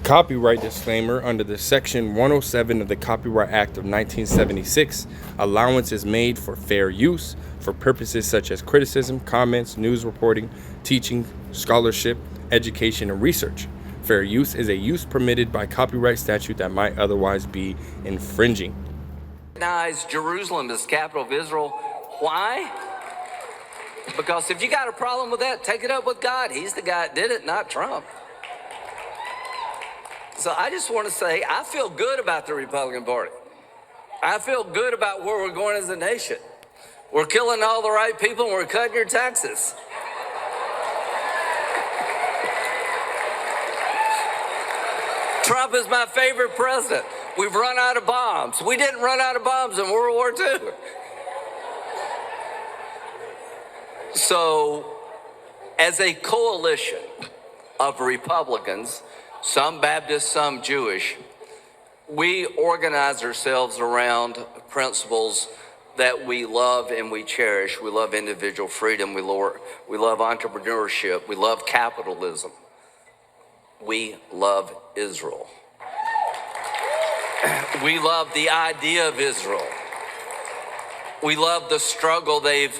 Copyright disclaimer: under the Section 107 of the Copyright Act of 1976, allowance is made for fair use for purposes such as criticism, comments, news reporting, teaching, scholarship, education, and research. Fair use is a use permitted by copyright statute that might otherwise be infringing. Recognize Jerusalem as the capital of Israel. Why? Because if you got a problem with that, take it up with God. He's the guy that did it, not Trump. So I just want to say, I feel good about the Republican Party. I feel good about where we're going as a nation. We're killing all the right people and we're cutting your taxes. Trump is my favorite president. We've run out of bombs. We didn't run out of bombs in World War II. So, as a coalition of Republicans, some Baptist, some Jewish, we organize ourselves around principles that we love and we cherish. We love individual freedom. We love entrepreneurship. We love capitalism. We love Israel. We love the idea of Israel. We love the struggle they've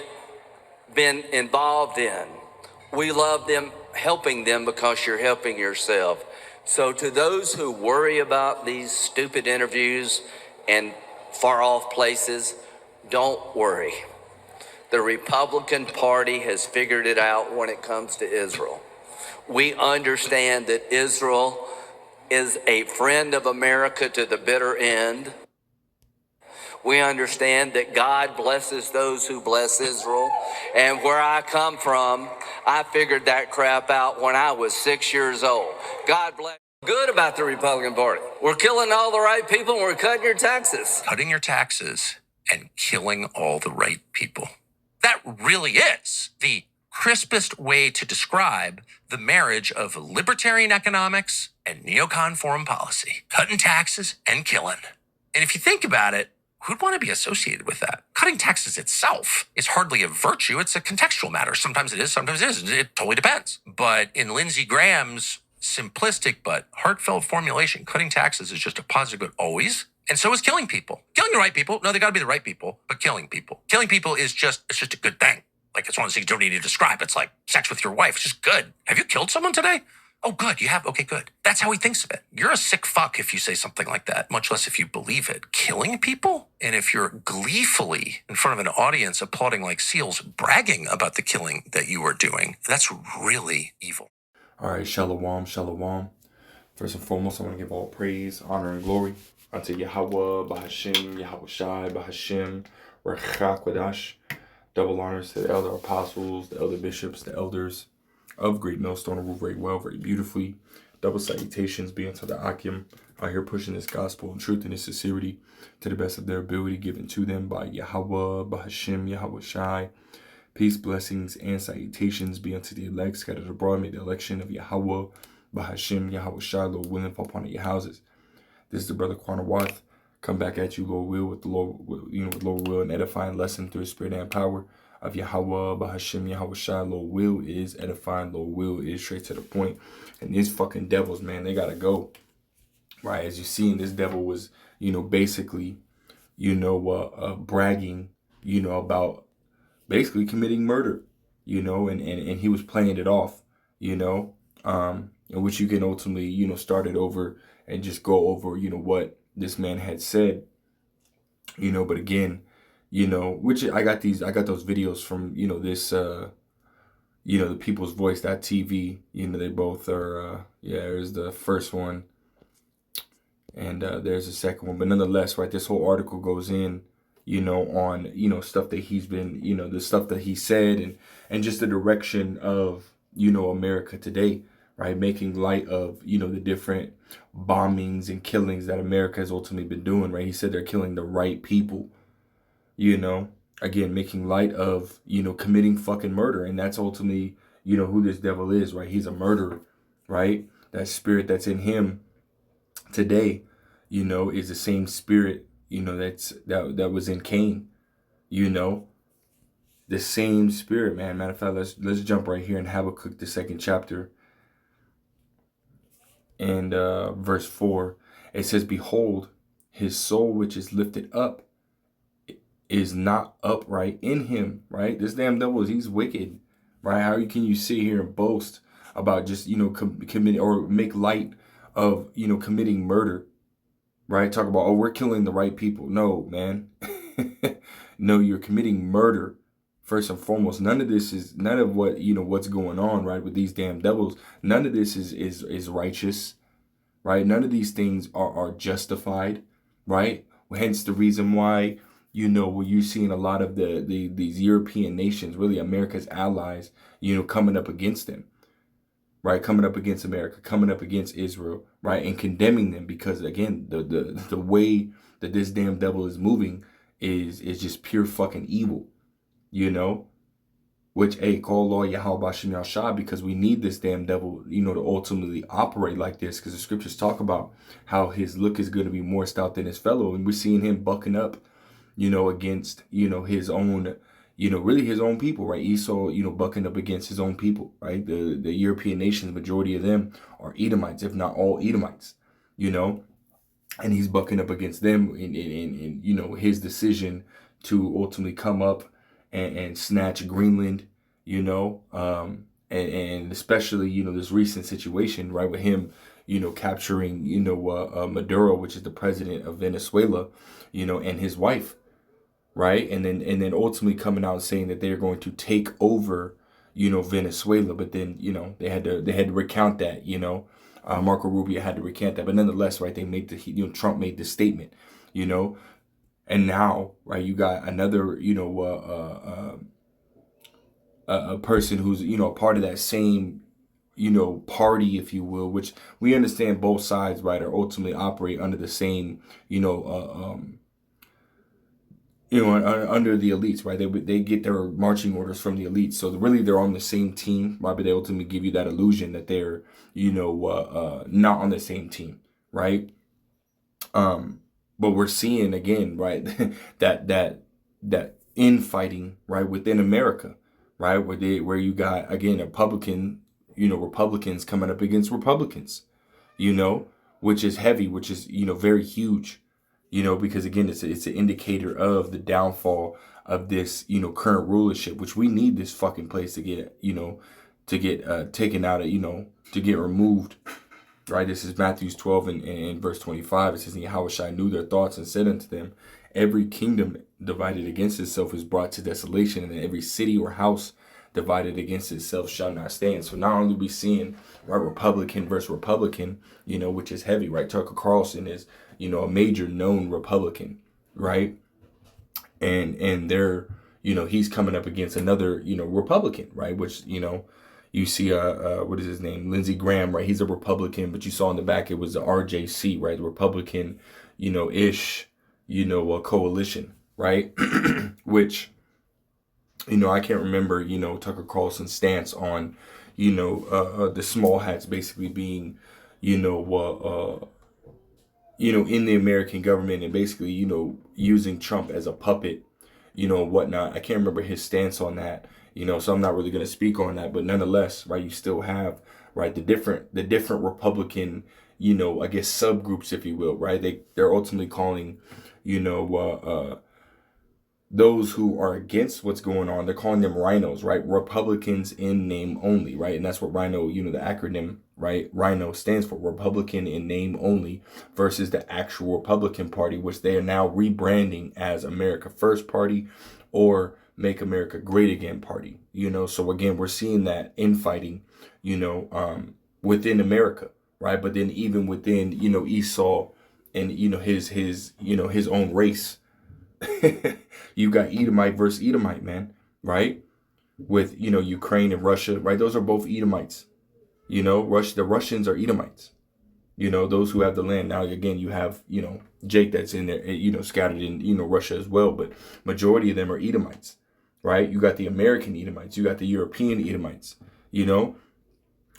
been involved in. We love them, helping them because you're helping yourself. So to those who worry about these stupid interviews and far off places, don't worry. The Republican Party has figured it out when it comes to Israel. We understand that Israel is a friend of America to the bitter end. We understand that God blesses those who bless Israel. And where I come from, I figured that crap out when I was 6 years old. God bless. Good about the Republican Party. We're killing all the right people and we're cutting your taxes. Cutting your taxes and killing all the right people. That really is the crispest way to describe the marriage of libertarian economics and neocon foreign policy. Cutting taxes and killing. And if you think about it, who'd want to be associated with that? Cutting taxes itself is hardly a virtue. It's a contextual matter. Sometimes it is, sometimes it isn't. It totally depends. But in Lindsey Graham's simplistic but heartfelt formulation, cutting taxes is just a positive good always. And so is killing people. Killing the right people. No, they got to be the right people, but killing people. Killing people is just a good thing. Like, it's one of those things you don't need to describe. It's like sex with your wife. It's just good. Have you killed someone today? Oh, good. You have? Okay, good. That's how he thinks of it. You're a sick fuck if you say something like that, much less if you believe it. Killing people? And if you're gleefully in front of an audience applauding like seals, bragging about the killing that you are doing, that's really evil. All right, shalom, shalom. First and foremost, I want to give all praise, honor, and glory unto Yahweh, Bahashim, Yahweh Shai, Bahashim, Rechak Wadash. Double honors to the elder apostles, the elder bishops, the elders of Great Millstone, who rule very well, very beautifully. Double salutations be unto the Akim, out here pushing this gospel in truth and in sincerity to the best of their ability, given to them by Yahweh, Bahashim, Yahweh Shai. Peace, blessings, and salutations be unto the elect scattered abroad. May the election of Yahweh, Bahashim, Yahweh Shai, Lord willing, fall upon your houses. This is the brother Quana Wath. Come back at you, Lord will, with the Lord, with Lord will, an edifying lesson through the spirit and power of Yahweh, Bahashim, Yahweh Shai. Lord will is edifying. Lord will is straight to the point. And these fucking devils, man, they gotta go. Right, as you see, this devil was, basically, bragging, about basically committing murder, and he was playing it off, in which you can ultimately, start it over and just go over, what this man had said, but again, which I got those videos from, this, the People's Voice.tv, they both are, there's the first one and there's the second one, but nonetheless, right, this whole article goes in, on, stuff that he's been, the stuff that he said and just the direction of, America today, right? Making light of, the different bombings and killings that America has ultimately been doing, right? He said they're killing the right people, again, making light of, committing fucking murder. And that's ultimately, who this devil is, right? He's a murderer, right? That spirit that's in him today, is the same spirit, that was in Cain, the same spirit, man. Matter of fact, let's jump right here in Habakkuk, the second chapter. and verse 4, it says, behold, his soul which is lifted up is not upright in him, right? This damn devil, he's wicked, right? How can you sit here and boast about just, commit or make light of, committing murder, right? Talk about, oh, we're killing the right people. No, man. No, you're committing murder first and foremost. None of what, what's going on, right, with these damn devils. None of this is righteous, right? None of these things are justified, right? Hence the reason why, where you're seeing a lot of these European nations, really America's allies, coming up against them, right? Coming up against America, coming up against Israel, right? And condemning them because, again, the way that this damn devil is moving is just pure fucking evil, which, hey, call law Yahweh Bashem Yahshua, because we need this damn devil, to ultimately operate like this, because the scriptures talk about how his look is going to be more stout than his fellow, and we're seeing him bucking up, against, his own, really his own people, right? Esau, bucking up against his own people, right? The European nations, majority of them are Edomites, if not all Edomites, and he's bucking up against them in his decision to ultimately come up and snatch Greenland, and especially, this recent situation, right, with him, capturing, Maduro, which is the president of Venezuela, and his wife, right? And then ultimately coming out and saying that they're going to take over, Venezuela, but then, they had to recount that, Marco Rubio had to recant that, but nonetheless, right, they made Trump made this statement, and now, right, you got another, a person who's, a part of that same, party, if you will, which we understand both sides, right, are ultimately operate under the same, under the elites, right? They get their marching orders from the elites, so really they're on the same team, right? But they ultimately give you that illusion that they're, not on the same team, right? But we're seeing again, right, that infighting, right, within America, right, where you got again Republicans coming up against Republicans, which is heavy, which is very huge. Because again, it's an indicator of the downfall of this, current rulership, which we need this fucking place to get, taken out of, to get removed, right? This is Matthew 12 and verse 25. It says, and Yahushua knew their thoughts and said unto them, every kingdom divided against itself is brought to desolation, and every city or house divided against itself shall not stand. So not only we seeing, right, Republican versus Republican, which is heavy, right? Tucker Carlson is, a major known Republican, right? And they're, he's coming up against another, Republican, right? Which, you see, what is his name? Lindsey Graham, right? He's a Republican, but you saw in the back, it was the RJC, right? The Republican, ish, coalition, right? Which, I can't remember, Tucker Carlson's stance on, the small hats basically being, in the American government and basically, using Trump as a puppet, whatnot. I can't remember his stance on that, so I'm not really going to speak on that. But nonetheless, right, you still have, right, the different Republican, I guess subgroups, if you will, right? They're ultimately calling, those who are against what's going on, they're calling them rhinos, right? Republicans in name only, right? And that's what rhino, the acronym, right? Rhino stands for Republican in name only versus the actual Republican Party, which they are now rebranding as America First Party or Make America Great Again Party, So again, we're seeing that infighting, within America, right? But then even within, Esau and, his own race, you got Edomite versus Edomite, man, right? With, Ukraine and Russia, right? Those are both Edomites. The Russians are Edomites. Those who have the land. Now, again, you have, Jake that's in there, scattered in, Russia as well. But majority of them are Edomites, right? You got the American Edomites. You got the European Edomites,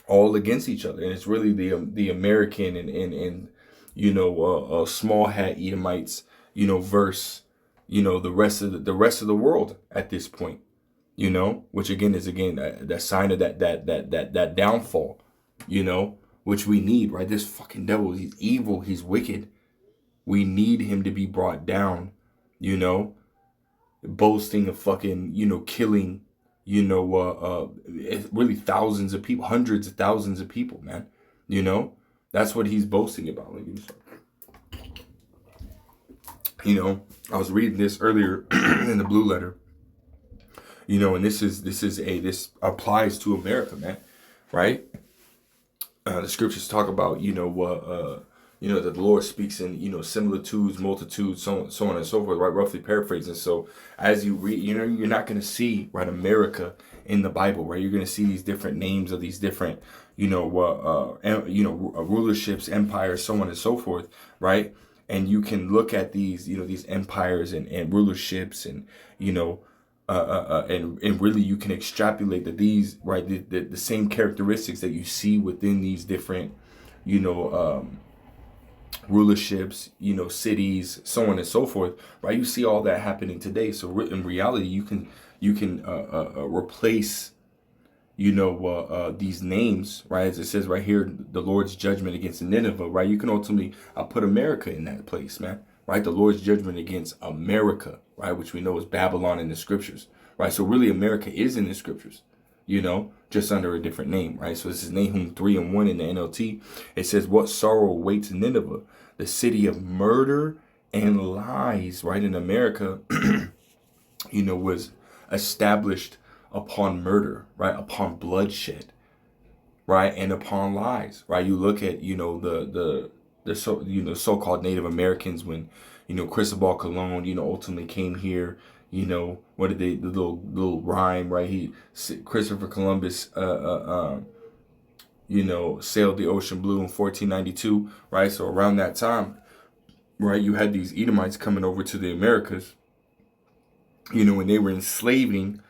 all against each other. And it's really the American and small hat Edomites, versus, the rest of the world at this point, which again is that sign of that downfall, which we need, right? This fucking devil, he's evil, he's wicked. We need him to be brought down, you know, boasting of fucking, you know, killing, you know, really thousands of people, hundreds of thousands of people, man. You know, that's what he's boasting about. You know, I was reading this earlier in the Blue Letter, you know, and this applies to America, man, right? The scriptures talk about, you know, that the Lord speaks in, you know, similitudes, multitudes, so on and so forth, right? Roughly paraphrasing. So as you read, you know, you're not going to see, right, America in the Bible, right? You're going to see these different names of these different, you know, rulerships, empires, so on and so forth, right? And you can look at these, you know, these empires and rulerships and, you know, and really you can extrapolate that these, right, the same characteristics that you see within these different, you know, rulerships, you know, cities, so on and so forth, right? You see all that happening today. So in reality, you can replace, you know, these names, right? As it says right here, the Lord's judgment against Nineveh, right? You can ultimately put America in that place, man, right? The Lord's judgment against America, right? Which we know is Babylon in the scriptures, right? So really America is in the scriptures, you know, just under a different name, right? So this is Nahum 3:1 in the NLT. It says, what sorrow awaits Nineveh, the city of murder and lies, right? In America, you know, was established upon murder, right? Upon bloodshed, right? And upon lies, right? You look at, you know, the so-called Native Americans when, you know, Cristobal Colon, you know, ultimately came here, you know, what did they, the little rhyme, right? Christopher Columbus, you know, sailed the ocean blue in 1492, right? So around that time, right, you had these Edomites coming over to the Americas, you know, when they were enslaving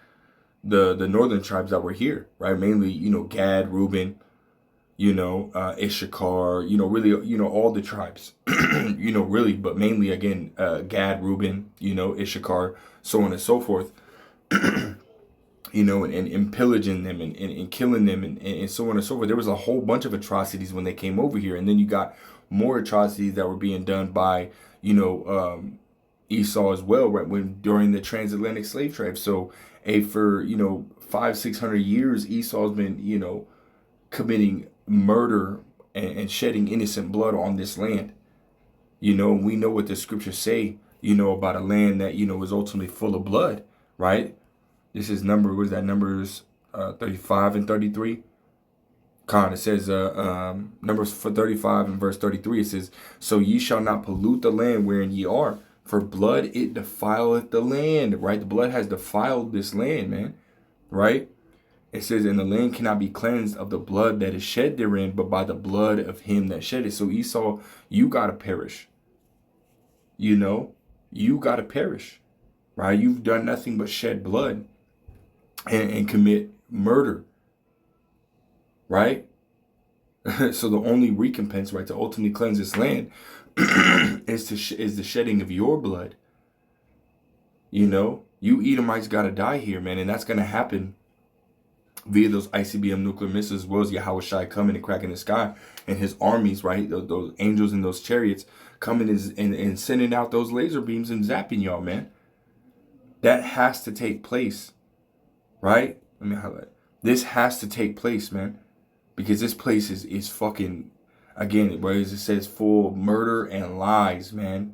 the northern tribes that were here, right? Mainly, you know, Gad, Reuben, you know, Issachar, you know, really, you know, all the tribes, you know, really, but mainly again, Gad, Reuben, you know, Issachar, so on and so forth, you know, and pillaging them and killing them and so on and so forth. There was a whole bunch of atrocities when they came over here. And then you got more atrocities that were being done by, you know, Esau as well, right? During the transatlantic slave trade. So for, you know, 500-600 years, Esau's been, you know, committing murder and shedding innocent blood on this land. You know, we know what the scriptures say, you know, about a land that, you know, was ultimately full of blood, right? This is Numbers 35 and 33. It says, Numbers 35 and verse 33, it says, so ye shall not pollute the land wherein ye are, for blood it defileth the land, right? The blood has defiled this land, man, right? It says, and the land cannot be cleansed of the blood that is shed therein, but by the blood of him that shed it. So Esau, you got to perish. You know, you got to perish, right? You've done nothing but shed blood and commit murder, right? So the only recompense, right, to ultimately cleanse this land is the shedding of your blood. You know, you Edomites got to die here, man, and that's going to happen via those ICBM nuclear missiles, as well as Yahushua coming and cracking the sky and his armies, right? Those angels in those chariots coming and sending out those laser beams and zapping y'all, man. That has to take place, right? Let me highlight. This has to take place, man, because this place is fucking, again, where it says full of murder and lies, man.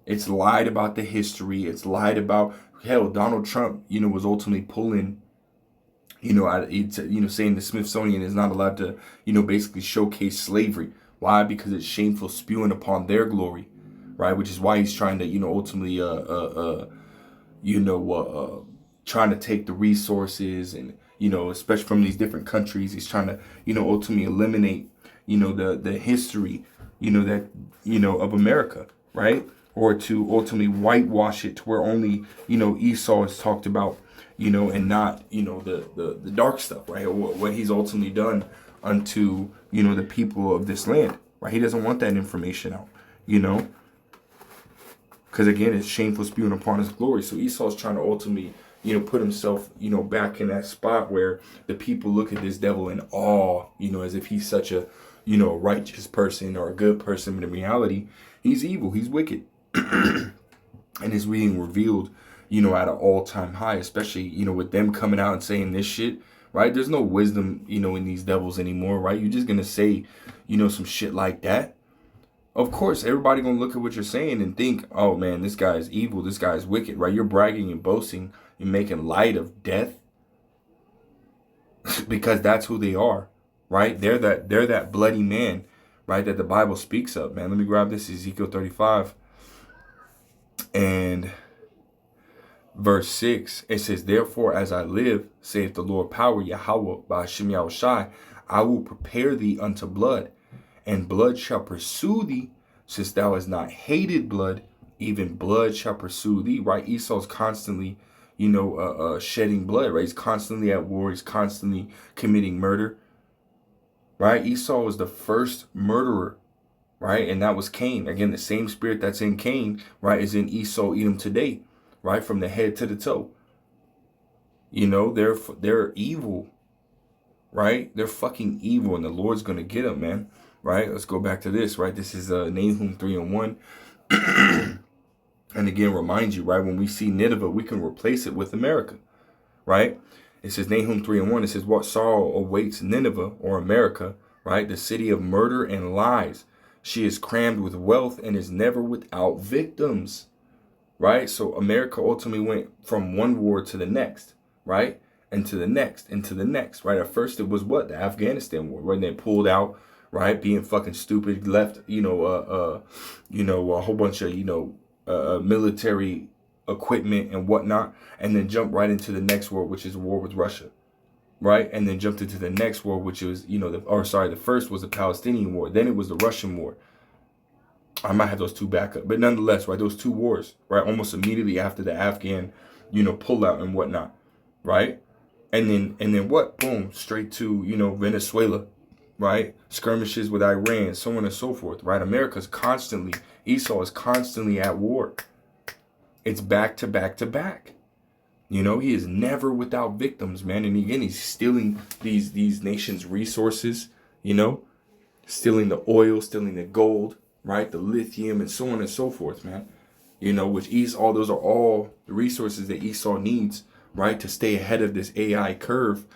It's lied about the history. It's lied about, hell, Donald Trump, you know, was ultimately pulling, you know, saying the Smithsonian is not allowed to, you know, basically showcase slavery. Why? Because it's shameful spewing upon their glory, right? Which is why he's trying to, you know, ultimately, trying to take the resources and, you know, especially from these different countries, he's trying to, you know, ultimately eliminate, you know, the history, you know, that, you know, of America, right? Or to ultimately whitewash it to where only, you know, Esau is talked about, you know, and not, you know, the dark stuff, right? Or what he's ultimately done unto, you know, the people of this land, right? He doesn't want that information out, you know, because again, it's shameful spewing upon his glory. So Esau's trying to ultimately, put himself, back in that spot where the people look at this devil in awe, as if he's such a, a righteous person or a good person. But in reality, he's evil, he's wicked. And it's being revealed, at an all-time high, especially, with them coming out and saying this shit, right? There's no wisdom, in these devils anymore, right? You're just going to say, some shit like that. Of course, everybody going to look at what you're saying and think, oh man, this guy is evil, this guy is wicked, right? You're bragging and boasting and making light of death because that's who they are, right? They're that bloody man, right, that the Bible speaks of, man. Let me grab this, Ezekiel 35 and verse 6. It says, therefore, as I live, saith the Lord power, Yahweh, Ba'ashem Yahushai, I will prepare thee unto blood, and blood shall pursue thee, since thou hast not hated blood, even blood shall pursue thee, right? Esau's constantly, shedding blood, right? He's constantly at war. He's constantly committing murder, right? Esau was the first murderer, right? And that was Cain. Again, the same spirit that's in Cain, right, is in Esau, Edom today, right? From the head to the toe. They're evil, right? They're fucking evil, and the Lord's going to get them, man. Right? Let's go back to this, right? This is Nahum 3:1. And again, remind you, right? When we see Nineveh, we can replace it with America, right? It says Nahum 3:1. It says, what sorrow awaits Nineveh, or America, right? The city of murder and lies. She is crammed with wealth and is never without victims, right? So America ultimately went from one war to the next, right? And to the next, and to the next, right? At first it was what? The Afghanistan war, when they pulled out, right? Being fucking stupid, left, a whole bunch of, military equipment and whatnot, and then jumped right into the next war, which is war with Russia, right? And then jumped into the next war, which was, the first was the Palestinian war. Then it was the Russian war. I might have those two back up, but nonetheless, right? Those two wars, right? Almost immediately after the Afghan, pullout and whatnot, right? And then what? Boom, straight to, Venezuela, right? Skirmishes with Iran, so on and so forth, right? Esau is constantly at war. It's back to back to back. He is never without victims, man. And again, he's stealing these nations' resources, stealing the oil, stealing the gold, right? The lithium and so on and so forth, man. Those are all the resources that Esau needs, right? To stay ahead of this AI curve,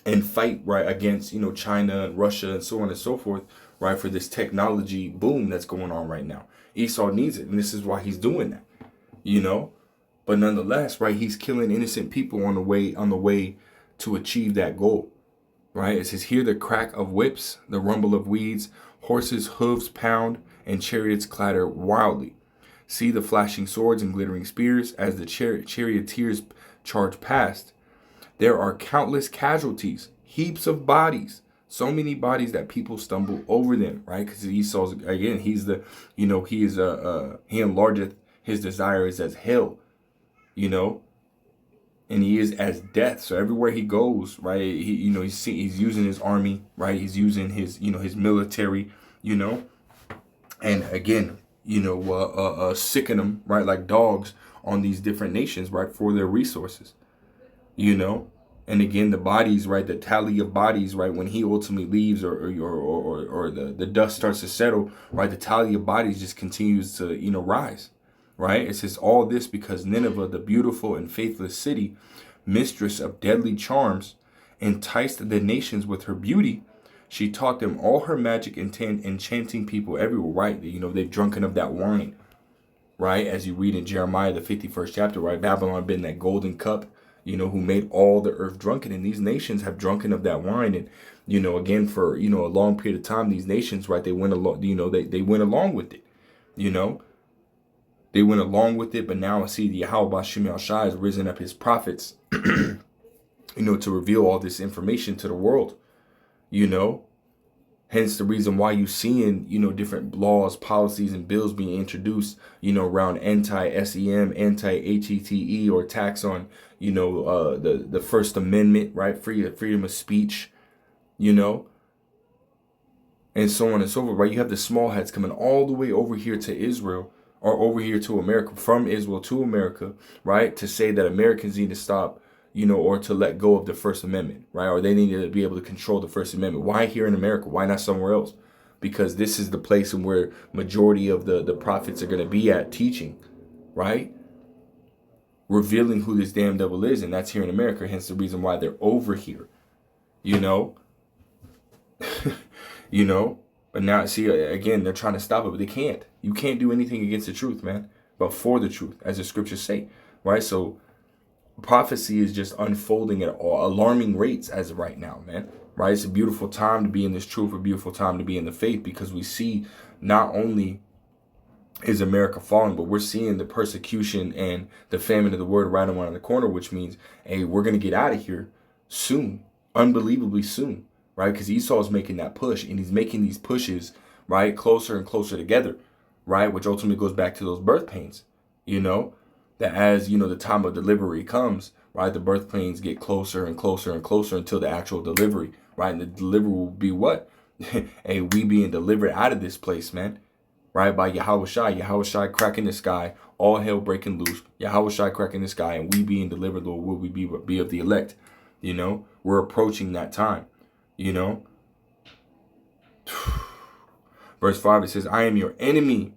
and fight, right, against, China and Russia and so on and so forth, right, for this technology boom that's going on right now. Esau needs it, and this is why he's doing that, But nonetheless, right, he's killing innocent people on the way to achieve that goal, right? It says, hear the crack of whips, the rumble of weeds, horses' hooves pound, and chariots clatter wildly. See the flashing swords and glittering spears as the charioteers charge past. There are countless casualties, heaps of bodies, so many bodies that people stumble over them, right? Because Esau's, again, he's the, he enlargeth his desires as hell, and he is as death. So everywhere he goes, right, he's using his army, right? He's using his, his military, and again, sicken them, right, like dogs on these different nations, right, for their resources. And again, the bodies, right, the tally of bodies, right, when he ultimately leaves or the dust starts to settle, right, the tally of bodies just continues to, rise, right? It says all this because Nineveh, the beautiful and faithless city, mistress of deadly charms, enticed the nations with her beauty. She taught them all her magic, enchanting people everywhere, right? They've drunken of that wine, right? As you read in Jeremiah, the 51st chapter, right? Babylon been that golden cup, who made all the earth drunken. And these nations have drunken of that wine. And, again, for, a long period of time, these nations, right, they went along, they went along with it, They went along with it, but now I see the Yahweh Ba'ashem Yahushai has risen up his prophets, to reveal all this information to the world, Hence the reason why you seeing, different laws, policies, and bills being introduced, around anti-SEM, anti-HETE, or tax on, the First Amendment, right? Freedom of speech, and so on and so forth, right? You have the small hats coming all the way over here to Israel, are over here to America, from Israel to America, right? To say that Americans need to stop, or to let go of the First Amendment, right? Or they need to be able to control the First Amendment. Why here in America? Why not somewhere else? Because this is the place in where majority of the prophets are going to be at teaching, right? Revealing who this damn devil is, and that's here in America. Hence the reason why they're over here, you know. But now, see, again, they're trying to stop it, but they can't. You can't do anything against the truth, man, but for the truth, as the scriptures say, right? So prophecy is just unfolding at alarming rates as of right now, man, right? It's a beautiful time to be in this truth, a beautiful time to be in the faith, because we see not only is America falling, but we're seeing the persecution and the famine of the word right around the corner, which means, hey, we're going to get out of here soon, unbelievably soon. Right, because Esau is making that push, and he's making these pushes, right, closer and closer together, right, which ultimately goes back to those birth pains, that as, the time of delivery comes, right, the birth pains get closer and closer and closer until the actual delivery, right, and the delivery will be what? Hey, we being delivered out of this place, man, right, by Yahushua cracking the sky, all hell breaking loose, Yahushua cracking the sky, and we being delivered, Lord, will we be of the elect, we're approaching that time. Verse 5, it says, I am your enemy,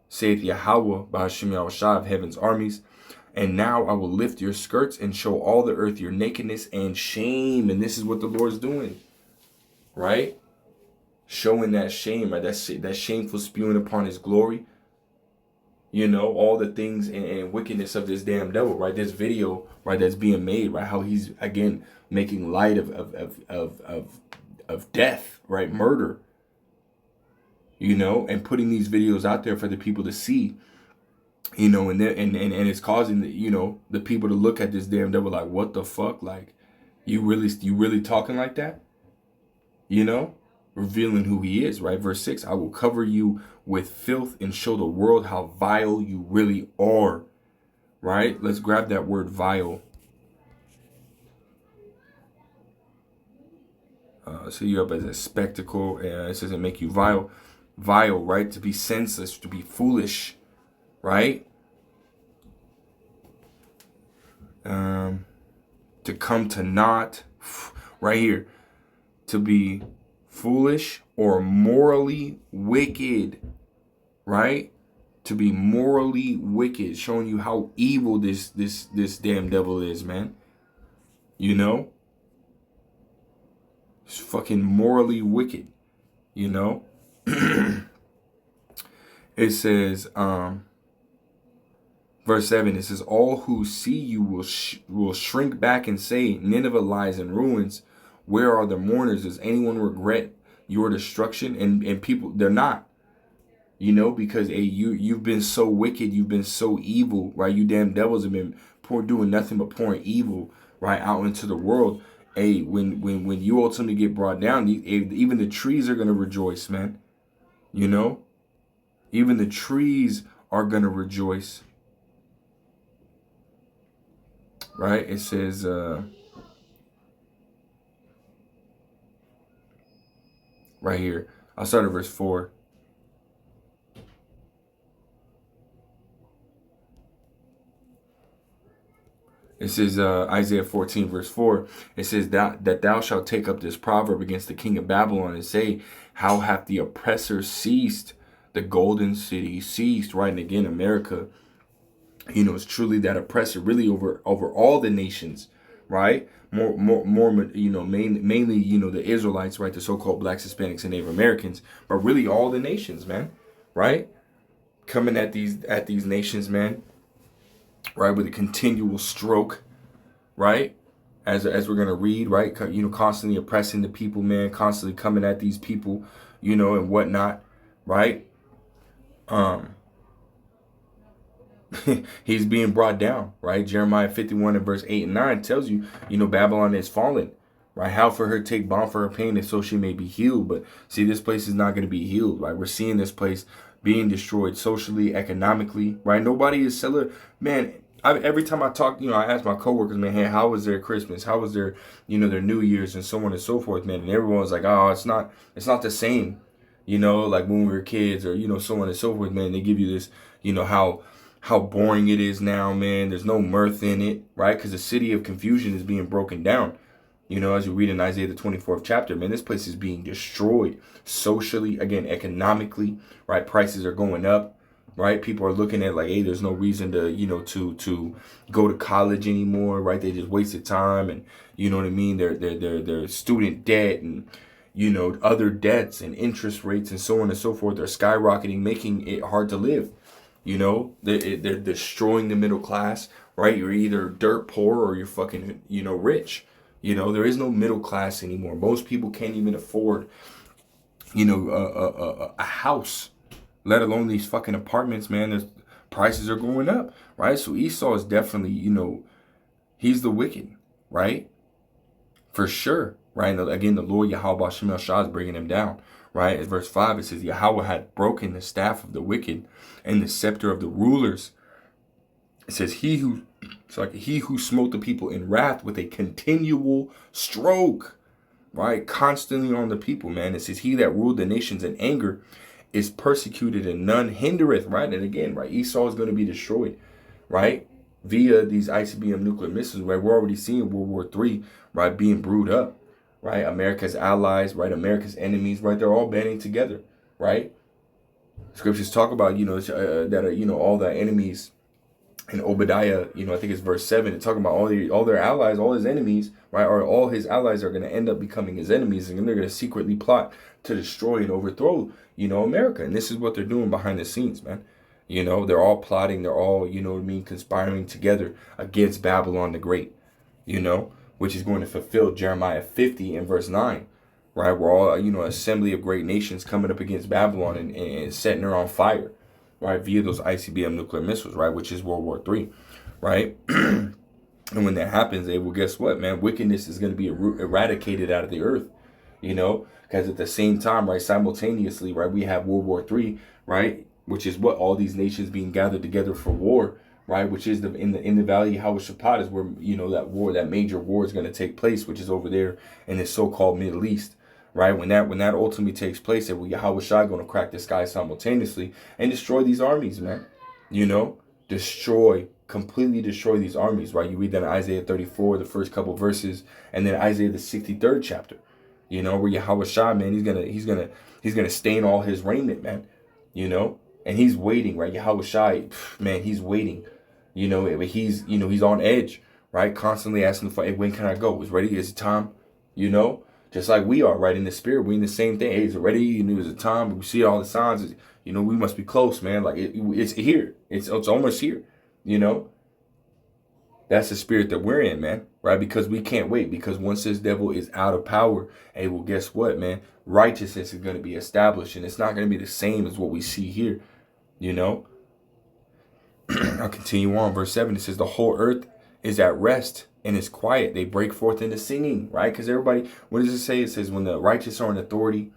saith Yahweh, Bahashim Yahushua of heaven's armies. And now I will lift your skirts and show all the earth your nakedness and shame. And this is what the Lord's doing, right? Showing that shame, right? That shameful spewing upon his glory. All the things and wickedness of this damn devil, right? This video, right, that's being made, right? How he's, again, making light of death, right? Murder, and putting these videos out there for the people to see, and it's causing the people to look at this damn devil like, what the fuck? Like, you really talking like that? Revealing who he is, right? Verse 6, I will cover you with filth and show the world how vile you really are, right? Let's grab that word vile. So you up as a spectacle, it says it make you vile, right? To be senseless, to be foolish, right? To come to naught, right here, to be foolish or morally wicked, right? To be morally wicked, showing you how evil this damn devil is, man. It's fucking morally wicked, It says, verse 7, it says, all who see you will shrink back and say, Nineveh lies in ruins. Where are the mourners? Does anyone regret your destruction? And people, they're not, because you've been so wicked, you've been so evil, right? You damn devils have been doing nothing but pouring evil, right, out into the world. Hey, when you ultimately get brought down, even the trees are gonna rejoice, man. Even the trees are gonna rejoice, right? It says, right here, I'll start at verse 4. It says, Isaiah 14, verse 4, it says that thou shalt take up this proverb against the king of Babylon and say, how hath the oppressor ceased, the golden city ceased, right? And again, America, is truly that oppressor, really over all the nations, right? More, mainly, the Israelites, right? The so-called blacks, Hispanics, and Native Americans, but really all the nations, man, right? Coming at these nations, man, right, with a continual stroke, right, as we're gonna read, right, constantly oppressing the people, man, constantly coming at these people, and whatnot, right. He's being brought down, right? Jeremiah 51 and verse 8 and 9 tells you, Babylon is fallen, right? How for her take balm for her pain, and so she may be healed. But see, this place is not going to be healed, right? We're seeing this place being destroyed socially, economically, right? Nobody is man. Every time I talk, I ask my coworkers, man, hey, how was their Christmas? How was their, their New Year's, and so on and so forth, man? And everyone's like, oh, it's not the same. You know, like when we were kids, or, you know, so on and so forth, man. They give you this, you know, how boring it is now, man. There's no mirth in it, right? Because the city of confusion is being broken down. You know, as you read in Isaiah the 24th chapter, man, this place is being destroyed socially, again, economically, right? Prices are going up, right? People are looking at like, hey, there's no reason to, you know, to go to college anymore, right? They just wasted time, and you know what I mean? Their student debt, and you know, other debts and interest rates and so on and so forth are skyrocketing, making it hard to live. You know, they're destroying the middle class, right? You're either dirt poor or you're fucking, you know, rich. You know, there is no middle class anymore. Most people can't even afford, you know, a house, let alone these fucking apartments, man. There's, prices are going up, right? So Esau is definitely, you know, he's the wicked, right? For sure, right? And again, the Lord Yahweh Shem El Shah is bringing him down, right? As verse 5, it says, Yahweh had broken the staff of the wicked and the scepter of the rulers. It says, he who smote the people in wrath with a continual stroke, right? Constantly on the people, man. It says, he that ruled the nations in anger is persecuted and none hindereth, right? And again, right, Esau is going to be destroyed, right? Via these ICBM nuclear missiles, right? We're already seeing World War III, right, being brewed up, right? America's allies, right? America's enemies, right? They're all banding together, right? Scriptures talk about, you know, that are, you know, all the enemies in Obadiah, you know, I think it's verse 7, it's talking about all their allies, all his enemies, right? Or all his allies are going to end up becoming his enemies, and they're going to secretly plot to destroy and overthrow, you know, America. And this is what they're doing behind the scenes, man. You know, they're all plotting, they're all, you know what I mean, conspiring together against Babylon the Great, you know, which is going to fulfill Jeremiah 50 and verse 9, right? We're all, you know, assembly of great nations coming up against Babylon and setting her on fire, right? Via those ICBM nuclear missiles, right? Which is World War III, right? And when that happens, they will, guess what, man? Wickedness is going to be eradicated out of the earth, you know, because at the same time, right, simultaneously, right, we have World War III, right, which is what all these nations being gathered together for war, right, which is in the Valley of Hawasshapat is where, you know, that major war is going to take place, which is over there in the so-called Middle East, right? When that ultimately takes place, that Yahweh Shai going to crack the sky simultaneously and destroy these armies, man. You know, completely destroy these armies, right? You read that in Isaiah 34, the first couple verses, and then Isaiah the 63rd chapter. You know, where Yahweh Shai, man, he's gonna stain all his raiment, man. You know, and he's waiting, right? Yahweh Shai, man, he's waiting. You know, he's on edge, right? Constantly asking for, hey, when can I go? Is ready? Is it time? You know, just like we are, right? In the spirit, we in the same thing. Hey, is it ready? You know, is it time? We see all the signs. You know, we must be close, man. Like it's here. It's almost here. You know, that's the spirit that we're in, man. Right? Because we can't wait. Because once this devil is out of power, hey, well, guess what, man? Righteousness is going to be established, and it's not going to be the same as what we see here. You know. I'll continue on. Verse 7, it says, the whole earth is at rest and is quiet. They break forth into singing, right? Because everybody, what does it say? It says, when the righteous are in authority,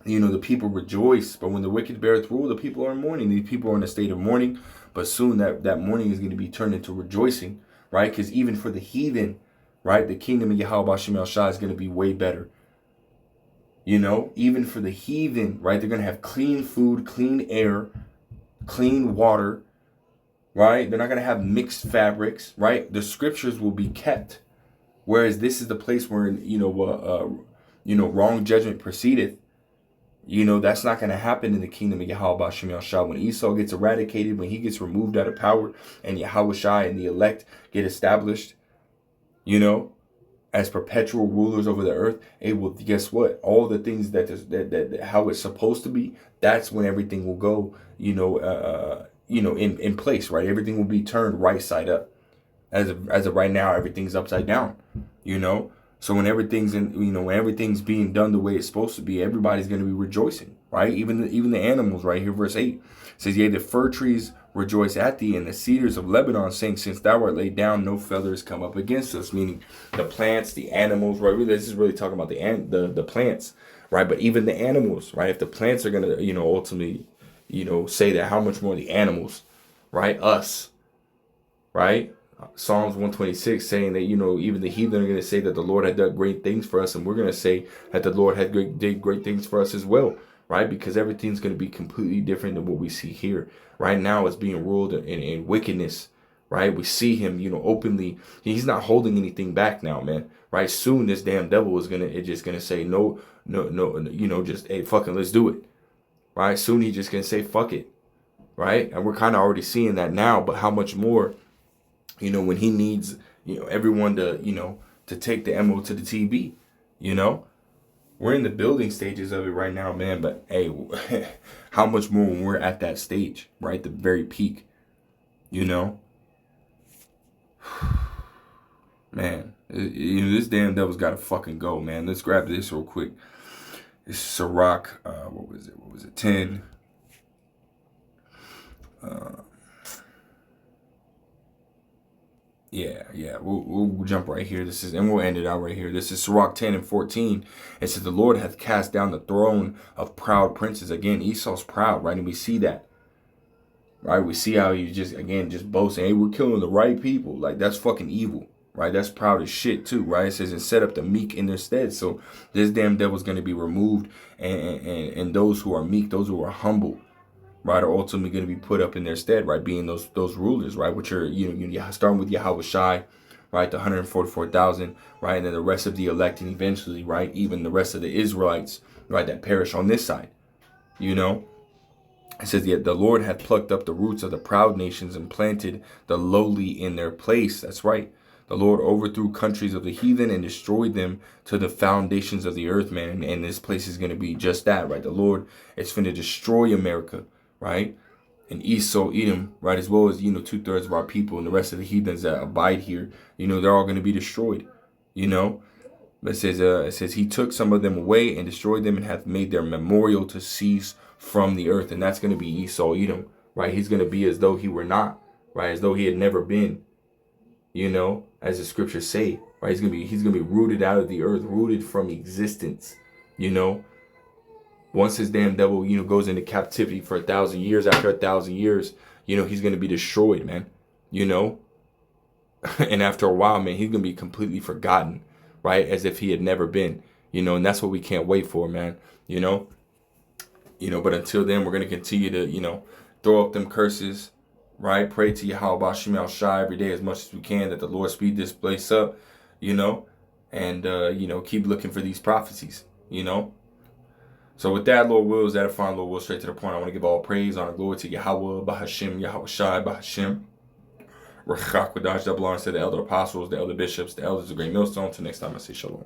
you know, the people rejoice. But when the wicked beareth rule, the people are in mourning. These people are in a state of mourning. But soon that mourning is going to be turned into rejoicing, right? Because even for the heathen, right, the kingdom of Yahweh Shem El Shah is going to be way better. You know, even for the heathen, right, they're going to have clean food, clean air, clean water, right? They're not going to have mixed fabrics, right? The scriptures will be kept. Whereas this is the place where, you know, wrong judgment proceedeth. You know, that's not going to happen in the kingdom of Yahweh Shem El Shah. When Esau gets eradicated, when he gets removed out of power, and Yahweh Shai and the elect get established, you know, as perpetual rulers over the earth, it will, guess what? All the things that how it's supposed to be, that's when everything will go, you know, in place, right? Everything will be turned right side up. As of right now, everything's upside down, you know. So when everything's when everything's being done the way it's supposed to be, everybody's going to be rejoicing, right? Even the animals, right here, verse 8 says, yea, the fir trees rejoice at thee, and the cedars of Lebanon, saying, since thou art laid down, no feathers come up against us. Meaning the plants, the animals, right? This is really talking about the plants, right? But even the animals, right? If the plants are going to, you know, ultimately, you know, say that, how much more the animals, right? Us, right? Psalms 126 saying that, you know, even the heathen are going to say that the Lord had done great things for us, and we're going to say that the Lord had did great things for us as well, right? Because everything's going to be completely different than what we see here. Right now, it's being ruled in wickedness, right? We see him, openly. He's not holding anything back now, man, right? Soon, this damn devil is just gonna say no, no, no, just, hey, fucking, let's do it, right? Soon, he's just gonna say, fuck it, right? And we're kind of already seeing that now, but how much more, when he needs, everyone to take the MO to the TB, We're in the building stages of it right now, man. But hey, how much more when we're at that stage, right? The very peak, Man, this damn devil's got to fucking go, man. Let's grab this real quick. It's Sirach, what was it, 10? Yeah, we'll jump right here. And we'll end it out right here. This is Sirach 10 and 14. It says, the Lord hath cast down the throne of proud princes. Again, Esau's proud, right? And we see that, right? We see how he just boasting, hey, we're killing the right people. Like, that's fucking evil, right? That's proud as shit too, right? It says, and set up the meek in their stead. So this damn devil's going to be removed, and those who are meek, those who are humble, right, are ultimately going to be put up in their stead, right, being those rulers, right, which are, starting with Yahweh Shai, right, the 144,000, right, and then the rest of the elect, and eventually, right, even the rest of the Israelites, right, that perish on this side, It says, yet the Lord hath plucked up the roots of the proud nations and planted the lowly in their place. That's right. The Lord overthrew countries of the heathen and destroyed them to the foundations of the earth, man. And this place is going to be just that, right? The Lord is going to destroy America, right? And Esau, Edom, right? As well as, 2/3 of our people and the rest of the heathens that abide here, they're all going to be destroyed, But it says he took some of them away and destroyed them and hath made their memorial to cease from the earth. And that's going to be Esau, Edom, right? He's going to be as though he were not, right? As though he had never been, as the scriptures say, right? He's going to be rooted out of the earth, rooted from existence, Once his damn devil, goes into captivity for 1,000 years, after 1,000 years, he's going to be destroyed, man, And after a while, man, he's going to be completely forgotten, right? As if he had never been, and that's what we can't wait for, man, But until then, we're going to continue to, throw up them curses, right? Pray to Yahweh Bashim Al Shai every day as much as we can, that the Lord speed this place up, and, keep looking for these prophecies, So with that, Lord wills, that fine, Lord will, straight to the point. I want to give all praise, honor, glory to Yahweh, Bahashim, Yahweh Shai, Bahashim. Rachak Wadash, double honor to the elder apostles, the elder bishops, the elders of Great Millstone. Till next time, I say shalom.